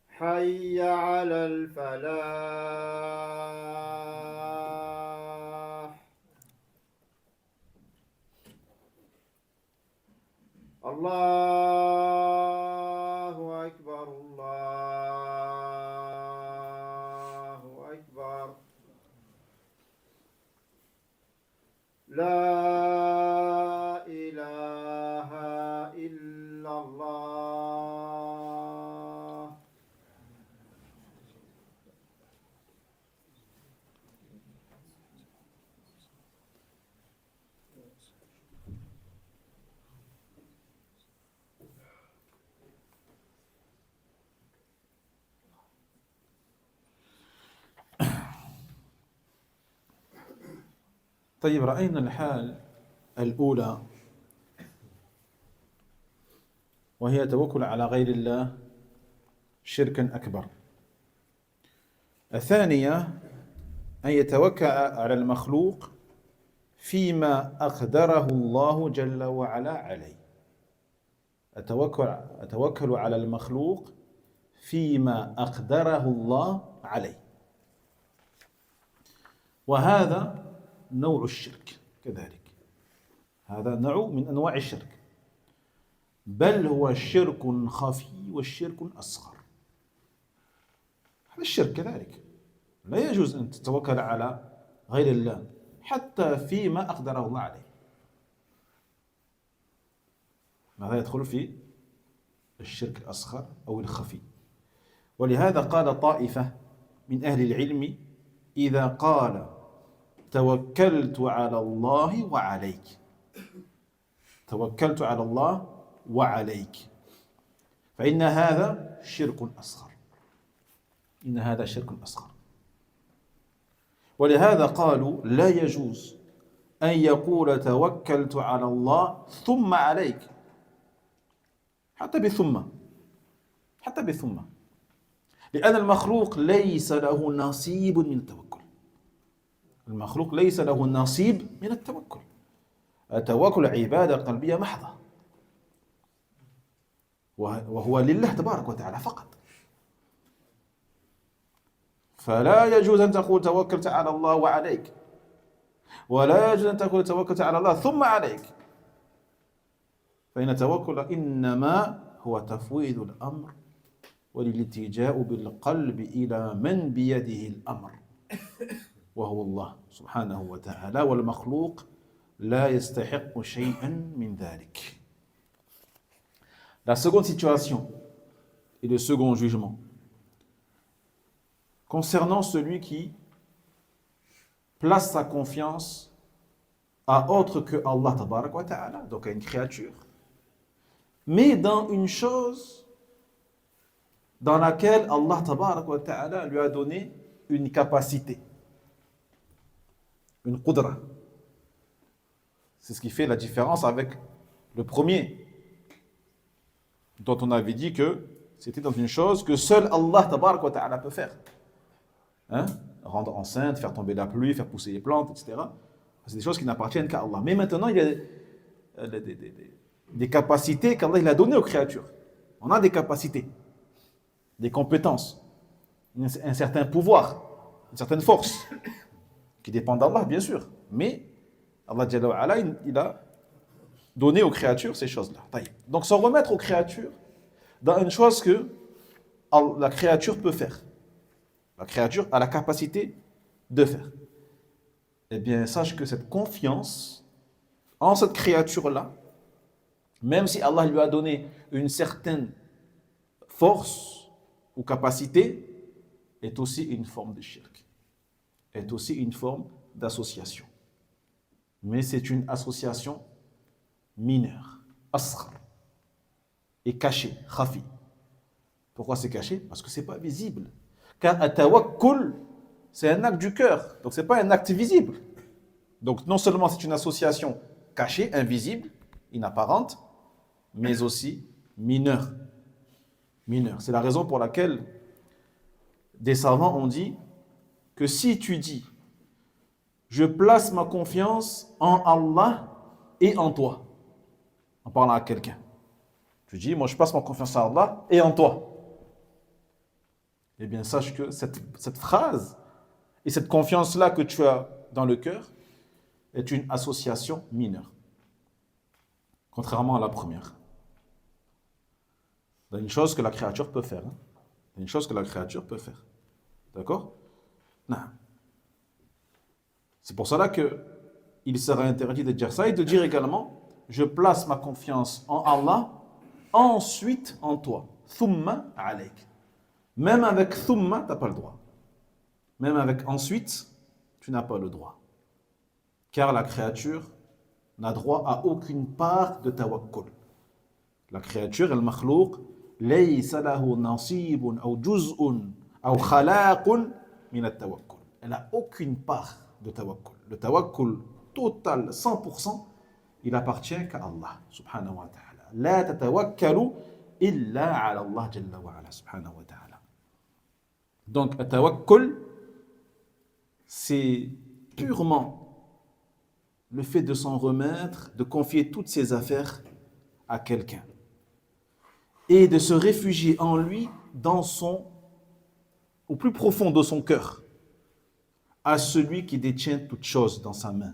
حي على الفلاح. الله أكبر الله أكبر. لا إله إلا الله. طيب رأينا الحال الأولى وهي توكل على غير الله شركا أكبر. الثانية أن يتوكل على المخلوق فيما أقدره الله جل وعلا عليه. أتوكل على المخلوق فيما أقدره الله عليه، وهذا نوع الشرك كذلك. هذا نوع من أنواع الشرك، بل هو شرك خفي والشرك أصغر. هذا الشرك كذلك لا يجوز أن تتوكل على غير الله حتى فيما أقدره الله عليه. هذا يدخل في الشرك الأصغر أو الخفي. ولهذا قال طائفة من أهل العلم إذا قال توكلت على الله وعليك، توكلت على الله وعليك، فإن هذا شرك أصغر، إن هذا شرك أصغر. ولهذا قالوا لا يجوز أن يقول توكلت على الله ثم عليك، حتى بثم، حتى بثم، لأن المخلوق ليس له نصيب من التوكل. المخلوق ليس له نصيب من التوكل. التوكل عبادة قلبية محضة، وهو لله تبارك وتعالى فقط. فلا يجوز أن تقول توكلت على الله وعليك، ولا يجوز أن تقول توكلت على الله ثم عليك، فإن التوكل إنما هو تفويض الأمر والالتجاء بالقلب إلى من بيده الأمر، وهو الله سبحانه وتعالى، والمخلوق لا يستحق شيئا من ذلك. La seconde situation et le second jugement concernant celui qui place sa confiance à autre que Allah tabarak wa ta'ala, donc à une créature, mais dans une chose dans laquelle Allah tabarak wa ta'ala lui a donné une capacité, une qudra. C'est ce qui fait la différence avec le premier, dont on avait dit que c'était dans une chose que seul Allah tabarak wa ta'ala peut faire. Hein? Rendre enceinte, faire tomber la pluie, faire pousser les plantes, etc. C'est des choses qui n'appartiennent qu'à Allah. Mais maintenant, il y a des capacités qu'Allah il a données aux créatures. On a des capacités, des compétences, un certain pouvoir, une certaine force, qui dépend d'Allah, bien sûr. Mais Allah Jalla wa Ala, il a donné aux créatures ces choses-là. Donc, s'en remettre aux créatures dans une chose que la créature peut faire. La créature a la capacité de faire. Eh bien, sache que cette confiance en cette créature-là, même si Allah lui a donné une certaine force ou capacité, est aussi une forme de shirk, est aussi une forme d'association. Mais c'est une association mineure, asghar, et cachée, khafi. Pourquoi c'est caché? Parce que ce n'est pas visible. Car at-tawakkul, c'est un acte du cœur, donc ce n'est pas un acte visible. Donc non seulement c'est une association cachée, invisible, inapparente, mais aussi mineure. Mineure. C'est la raison pour laquelle des savants ont dit que si tu dis « Je place ma confiance en Allah et en toi », en parlant à quelqu'un. Tu dis « Moi je place ma confiance en Allah et en toi ». Eh bien sache que cette phrase et cette confiance-là que tu as dans le cœur est une association mineure. Contrairement à la première. C'est une chose que la créature peut faire. C'est une chose que la créature peut faire. D'accord? Non. C'est pour cela qu'il serait interdit de dire ça et de dire également je place ma confiance en Allah, ensuite en toi. Thumma alayk. Même avec thumma, tu n'as pas le droit. Même avec ensuite, tu n'as pas le droit. Car la créature n'a droit à aucune part de tawakkul. La créature, el makhlouq, laysa lahu nasibun ou juz'un ou khalaqun min at-tawakkul. Elle n'a aucune part de tawakkul. Le tawakkul total, 100%, il appartient qu'à Allah, subhanahu wa ta'ala. La tatawakkalu illa ala Allah jalla wa ala, subhanahu wa ta'ala. Donc, le tawakkul, c'est purement le fait de s'en remettre, de confier toutes ses affaires à quelqu'un et de se réfugier en lui au plus profond de son cœur, à celui qui détient toutes choses dans sa main,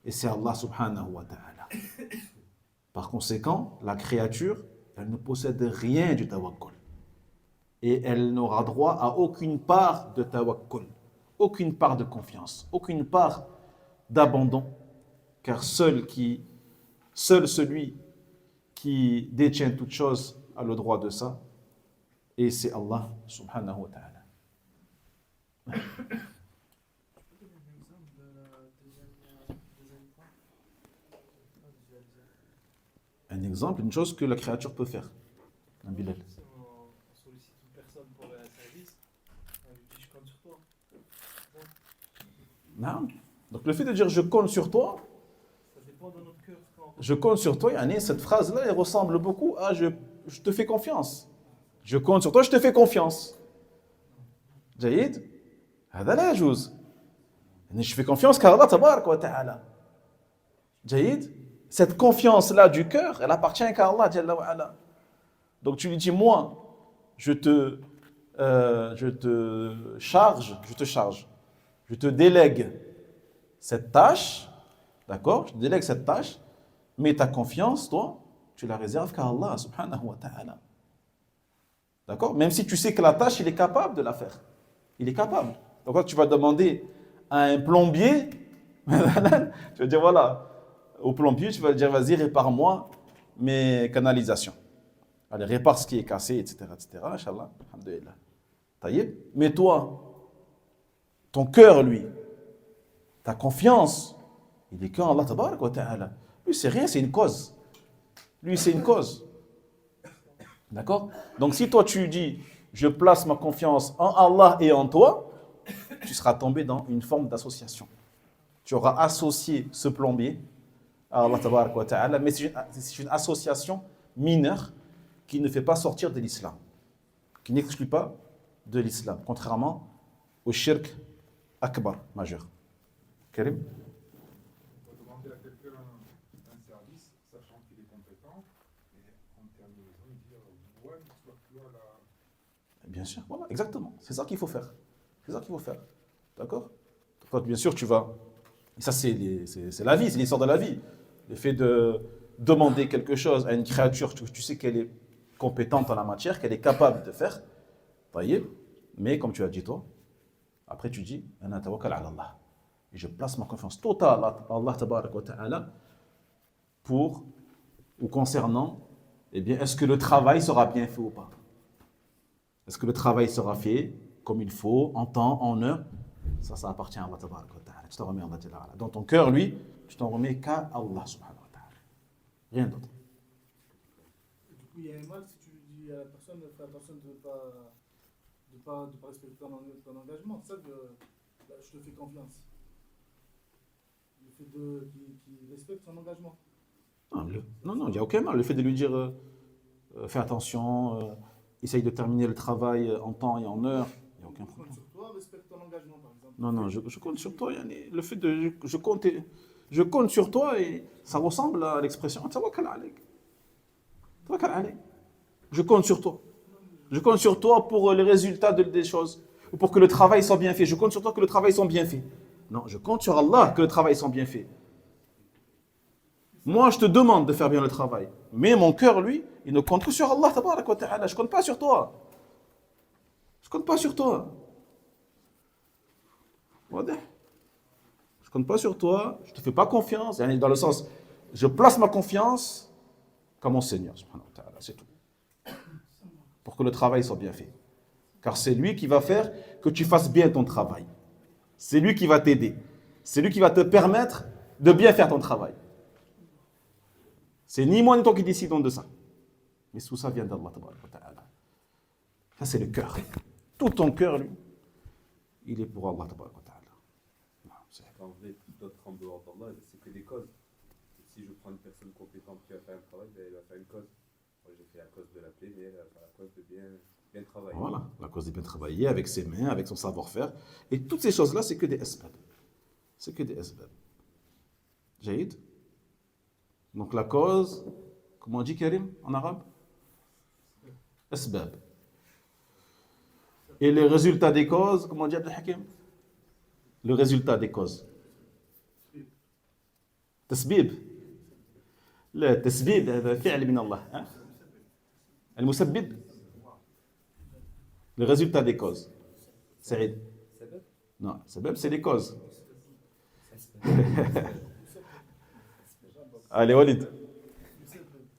et c'est Allah subhanahu wa ta'ala. Par conséquent, la créature, elle ne possède rien du tawakkul et elle n'aura droit à aucune part de tawakkul, aucune part de confiance, aucune part d'abandon, car seul celui qui détient toutes choses a le droit de ça, et c'est Allah subhanahu wa ta'ala. Un exemple, une chose que la créature peut faire. Un Bilal. On sollicite une personne pour un service, on lui dit je compte sur toi. Non. Donc le fait de dire je compte sur toi, Ça dépend de notre cœur. je compte sur toi, cette phrase-là, elle ressemble beaucoup à je te fais confiance. Je compte sur toi, je te fais confiance. جيد؟ هذا لا يجوز. Je fais confiance car Allah tabarak wa ta'ala. جيد؟ Cette confiance-là du cœur, elle appartient qu'à Allah jalla wa ala. Donc tu lui dis moi, je te charge, je te délègue cette tâche, d'accord? Je te délègue cette tâche, mais ta confiance, toi, tu la réserves qu'à Allah subhanahu wa ta'ala. D'accord? Même si tu sais que la tâche, il est capable de la faire. Il est capable. Donc quand tu vas demander à un plombier, tu vas dire voilà, au plombier, tu vas dire vas-y, répare-moi mes canalisations. Allez, répare ce qui est cassé, etc. Inch'Allah, alhamdulillah. Taïeb. Mais toi, ton cœur, lui, ta confiance, il est qu'en Allah tabarak wa ta'ala. Lui, c'est rien, c'est une cause. Lui, c'est une cause. D'accord? Donc, si toi, tu dis, je place ma confiance en Allah et en toi, tu seras tombé dans une forme d'association. Tu auras associé ce plombier à Allah tabarak wa ta'ala, mais c'est une association mineure qui ne fait pas sortir de l'islam, qui n'exclut pas de l'islam, contrairement au shirk akbar, majeur. Karim? On peut demander à quelqu'un un service, sachant qu'il est compétent, et en termes de raison, il dit ouais, tu as la. Bien sûr, voilà, exactement. C'est ça qu'il faut faire. C'est ça qu'il faut faire. D'accord? Donc, bien sûr, tu vas. Et ça, c'est la vie, c'est l'histoire de la vie. Le fait de demander quelque chose à une créature, tu sais qu'elle est compétente en la matière, qu'elle est capable de faire. Mais comme tu as dit toi, après tu dis, ana tawakkal ala Allah. Et je place ma confiance totale à Allah tabarak wa ta'ala ou concernant, eh bien, est-ce que le travail sera bien fait ou pas? Est-ce que le travail sera fait comme il faut, en temps, en heure, ça appartient à Allah tabaraka wa ta'ala. Tu t'en remets à Allah ta'ala. Dans ton cœur, lui, tu t'en remets qu'à Allah subhanahu wa ta'ala. Rien d'autre. Du coup, il y a un mal si tu dis à la personne, fais attention de ne pas respecter ton engagement. C'est ça que là, je te fais confiance. Le fait qu'il respecte son engagement. Non, il n'y a aucun mal. Le fait de lui dire fais attention, essaye de terminer le travail en temps et en heure, il n'y a aucun Je compte problème. sur toi, respecte ton engagement, par exemple. Non, je compte sur toi. Le fait de je compte sur toi, et ça ressemble à l'expression tawakkal alayk. Tawakkal alayk. Je compte sur toi. Je compte sur toi pour les résultats des choses, ou pour que le travail soit bien fait. Je compte sur toi que le travail soit bien fait. Non, je compte sur Allah que le travail soit bien fait. Moi, je te demande de faire bien le travail. Mais mon cœur, lui, il ne compte que sur Allah tabaraka wa ta'ala. Je ne compte pas sur toi. Je ne compte pas sur toi. Je ne compte pas sur toi. Je ne te fais pas confiance. Dans le sens, je place ma confiance qu'à mon Seigneur, subhanahu wa ta'ala. C'est tout. Pour que le travail soit bien fait. Car c'est lui qui va faire que tu fasses bien ton travail. C'est lui qui va t'aider. C'est lui qui va te permettre de bien faire ton travail. C'est ni moi ni toi qui décidons de ça. Mais tout ça vient d'Allah tabaraka wa ta'ala. Ça, c'est le cœur. Tout ton cœur, lui, il est pour Allah tabaraka wa ta'ala. En vrai, d'autres en dehors d'Allah, c'est que des causes. Si je prends une personne compétente qui va faire un travail, elle va faire une cause. Moi, j'ai fait la cause de la plaie, mais elle va faire la cause de bien travailler. Voilà, la cause de bien travailler avec ses mains, avec son savoir-faire. Et toutes ces choses-là, c'est que des asbab. C'est que des asbab. Jaïd. Donc la cause, comment on dit Karim en arabe? Asbab. Et le résultat des causes, comment on dit Abdel Hakim? Le résultat des causes. تسبيب لا التسبيب هذا فعل من الله المسبب le résultat des causes Saïd non سبب c'est les causes allez Walid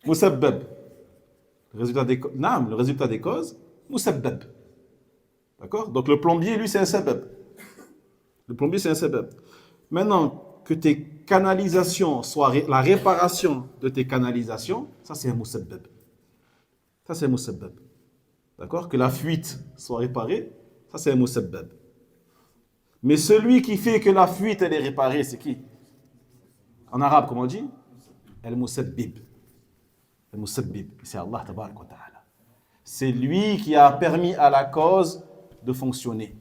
مسبب le résultat des causes non le résultat des causes مسبب d'accord donc le plombier lui c'est un sabab le plombier c'est un sabab maintenant que tes canalisations soient la réparation de tes canalisations, ça c'est un musabbab. Ça c'est un musabbab. D'accord? Que la fuite soit réparée, ça c'est un musabbab. Mais celui qui fait que la fuite elle est réparée, c'est qui? En arabe, comment on dit? Al-musabbib. Al-musabbib, c'est Allah tabaraka wa ta'ala. C'est lui qui a permis à la cause de fonctionner.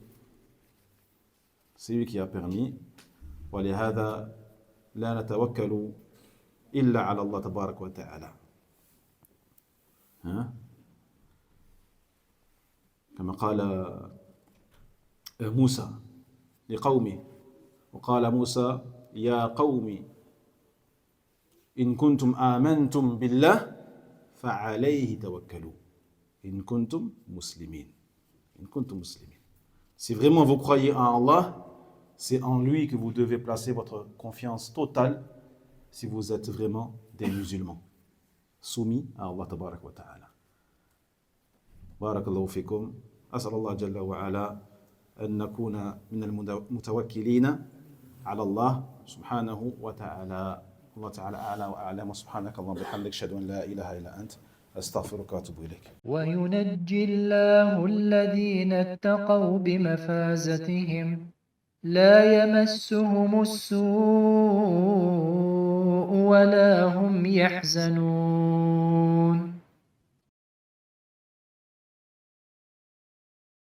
C'est lui qui a permis. ولهذا لا نتوكل إلا على الله تبارك وتعالى كما قال موسى لقومه وقال موسى يا قوم إن كنتم آمنتم بالله فعليه توكلوا إن كنتم مسلمين إن كنتم مسلمين Si vraiment vous croyez en Allah, c'est en lui que vous devez placer votre confiance totale si vous êtes vraiment des musulmans soumis à Allah tabarak wa ta'ala. Barakallahu fikum. As'al Allah jalla wa ala an nakuna min al-mutawakkilina ala Allah subhanahu wa ta'ala. Allah ta'ala a'la wa a'lam wa subhanaka Allahumma bihamdik ashhadu an la ilaha illa ant astaghfiruka wa atubu ilayk. وينجي الله الذين اتقوا بمفازتهم لا يمسهم السوء ولا هم يحزنون